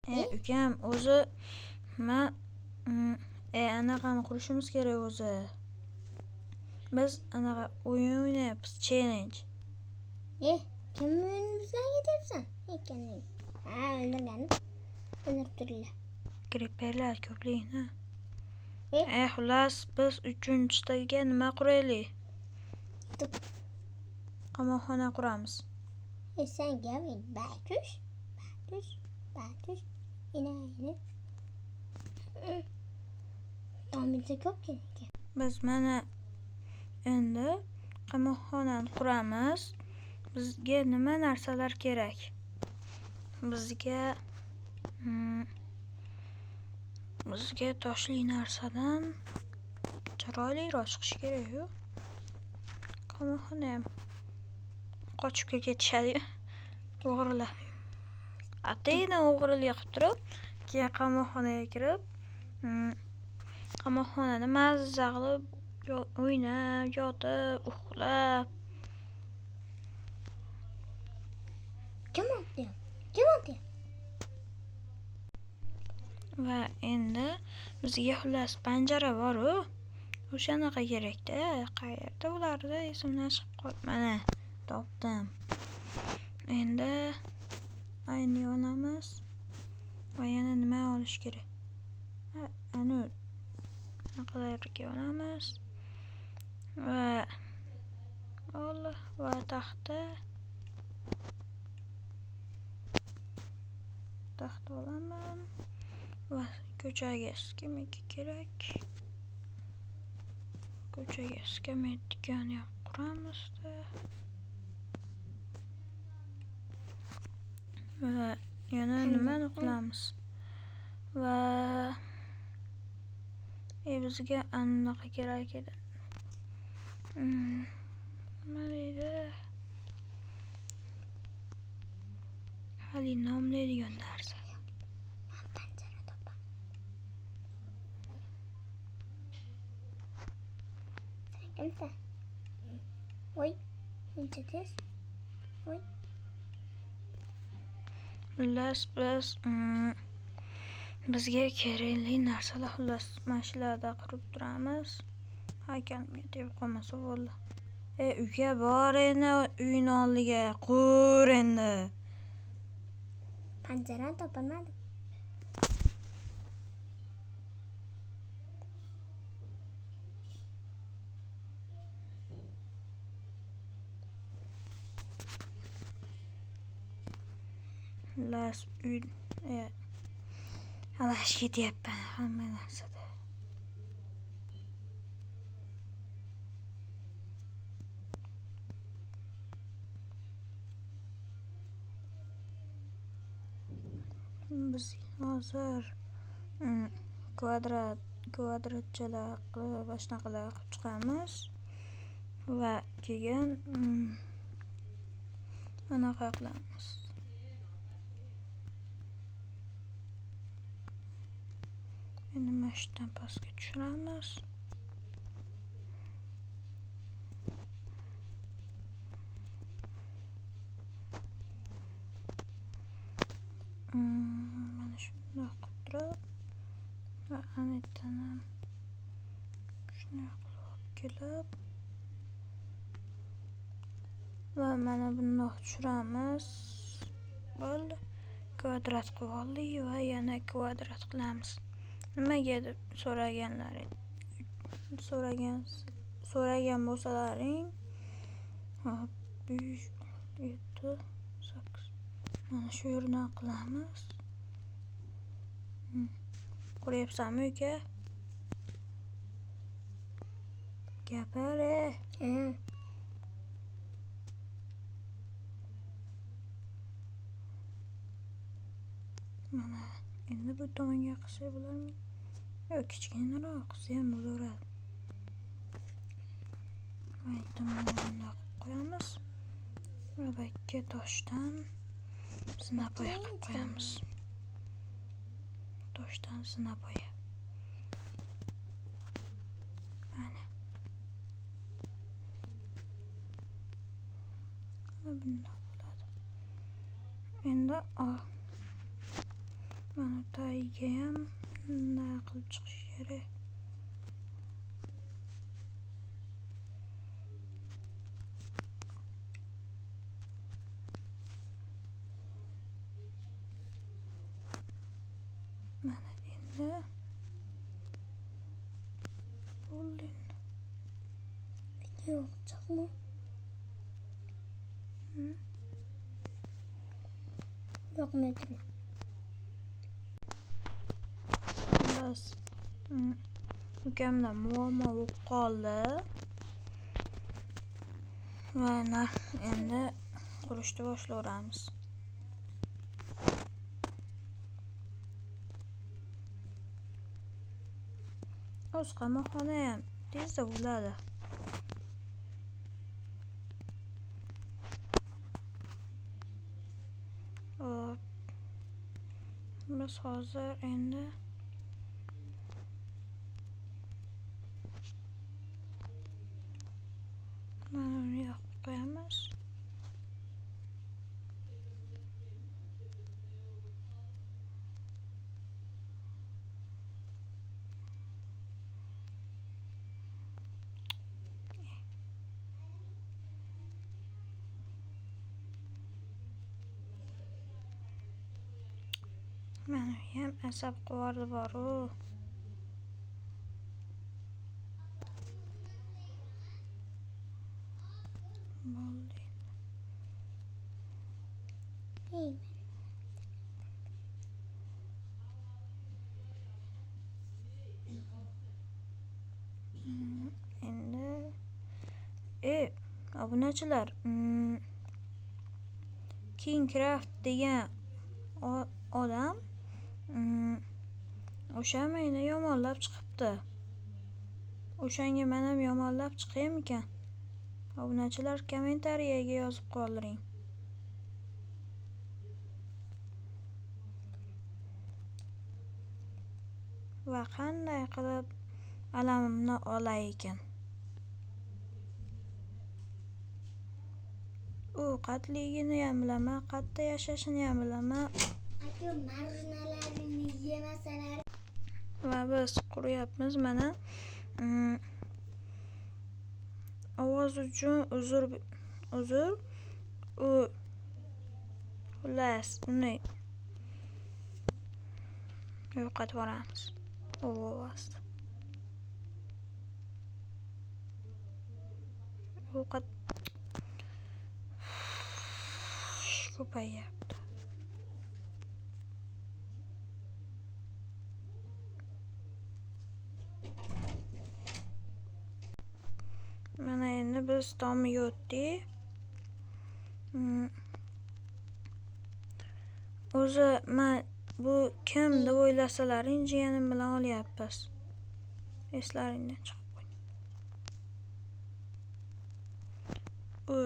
Ukam o'zi men anaqani qurishimiz kerak o'zi. Biz anaqa o'yin o'ynayapmiz, challenge. Kim o'yinimizdan ketyapsan? Ekanning. O'ldirganim. O'ldirib turinglar. Creeperlar ko'pligini. Xullas biz 3-taga nima quraylik? Qamoqxona quramiz. Sen gavin batush. Ina. Tomizda ko'p kerak. Biz mana endi qamoqxonani quramiz. Bizga nima narsalar kerak? Bizga toshli narsadan chiroyliroq chiqish kerak-ku. Qamoqxona ham qochib ketishadi. O'g'rilar. Ataydan o'g'rilik qilib turib, keyin qamoqxonaga kirib, qamoqxonani mazza qilib o'ynab, yotib, uxlab. Kim otdi? Va endi bizga xullas panjara bor-ku. O'shanaqa kerak-da. Qayerda ularda esimdan chiqib qoldi. Mana topdim. Endi ayni olamiz. Va yana nima olish kerak? Ana naqalarga olamiz. Va taxta olaman. Va ko'chaga skameyka kerak. Ko'chaga skameykani ham quramiz-da. Va yana nimani qilamiz? Va bizga anaqa kerak edi. Nima deydi? Hali nomlaydigan narsa. Kimsa? Voy, buncha tez. Voy. Xullas bizga kerakli narsalar xullas mana shularda qurib turamiz. Haykalga deb qolmasa bo'ldi. Uka bor endi uyning oldiga qur endi. Panjarani topolmadim. Xullas adashib ketyapman hamma narsada. Biz hozir kvadratchalar qilib, shnaqalar qilib chiqamiz. Va keyin anaqa qilamiz. Endi mana shundan pastga tushiramiz. Mana shunday qilib turib, va anetdan ham shunday qilib kelib, va mana bundoq tushiramiz. Bo'ldi. Kvadrat qilib oldik va yana kvadrat qilamiz. Nimaga deb so'ragan bo'lsalaring, 5, 7, 8. Mana shu yerdan qilamiz. Ko'ryapsanmi uka? Gapir. Mana endi bu tomonga qilsa bo'ladimi? Yo'q, kichkinaroq qilsa ham bo'laveradi. Mana bundoq qo'yamiz. Va bakka toshdan zinapoya qilib qo'yamiz. Toshdan zinapoya. Mana. Bundoq bo'ladi. Endi Mana tagiga ham nima qilib chiqish kerak. Mana endi bo'ldi. Yo'q, chiqma. Yo'qmi? Bas. Ukamda muammo bo'lib qoldi. Mana endi qurishni boshlayveramiz. O'z qamoqxona ham tezda bo'ladi. Biz hozir endi mana uni yoqib qo'yamiz. Mana ham asab quvori bor-u. Bo'ldi. Endi obunachilar, King Craft degan odam o'sha meni yomonlab chiqibdi. O'shanga men ham yomonlab chiqaymikan? Obunachilar kommentariyaga yozib qoldiring. Va qanday qilib alamimni olay ekan? U qatligini ham bilaman, qayerda yashashini ham bilaman. Aka, marjinalarini yemasalar. Va biz quryapmiz mana. Ovoz uchun uzr. Xullas, uni yo'qotib yuboramiz. Ovoz. Ko'payapti. Mana endi biz tomiga o'tdik. O'zi men bu kim deb o'ylasalaring, jiyanim bilan olyapmiz. Eslaringdan chiqib qo'ying. U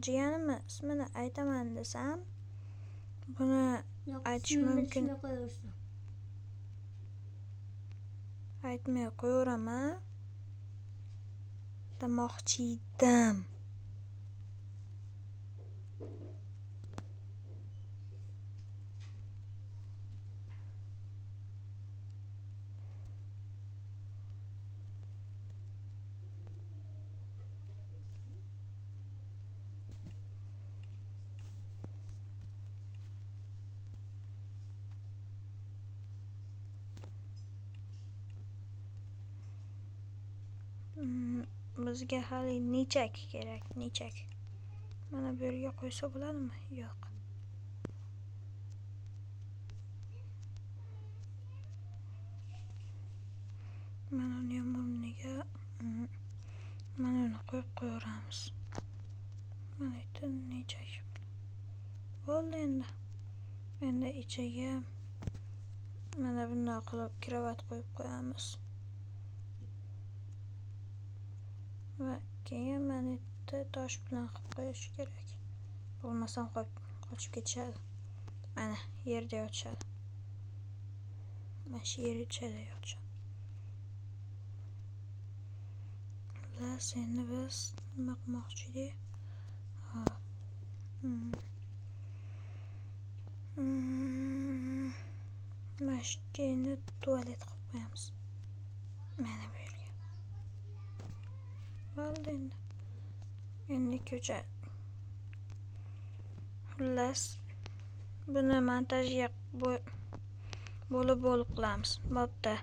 jiyanimni ismini aytaman desam, buni aytish mumkin. Aytmay qo'yaveraman demoqchi edim. Bizga hali nechak kerak, nechak. Mana bu yerga qo'ysa bo'ladimi? Yo'q. Mana uni ham o'rniga mana uni qo'yib qo'yaveramiz. Mana endi nechak. Bo'ldi endi. Endi ichiga mana bunday qilib kravat qo'yib qo'yamiz. Va keyin mana tosh bilan qilib qo'yish kerak. Bo'lmasam qochib ketishadi. Mana yerda yotishadi. Mana shu yer ichida yotishadi. Endi biz nima qilmoqchi edik? keyin tualet qilib qo'yamiz. Mana bu yerga. Bo'ldi endi. Endi ko'cha. Xullas, buni montajga bo'lib qilamiz. Bo'pti.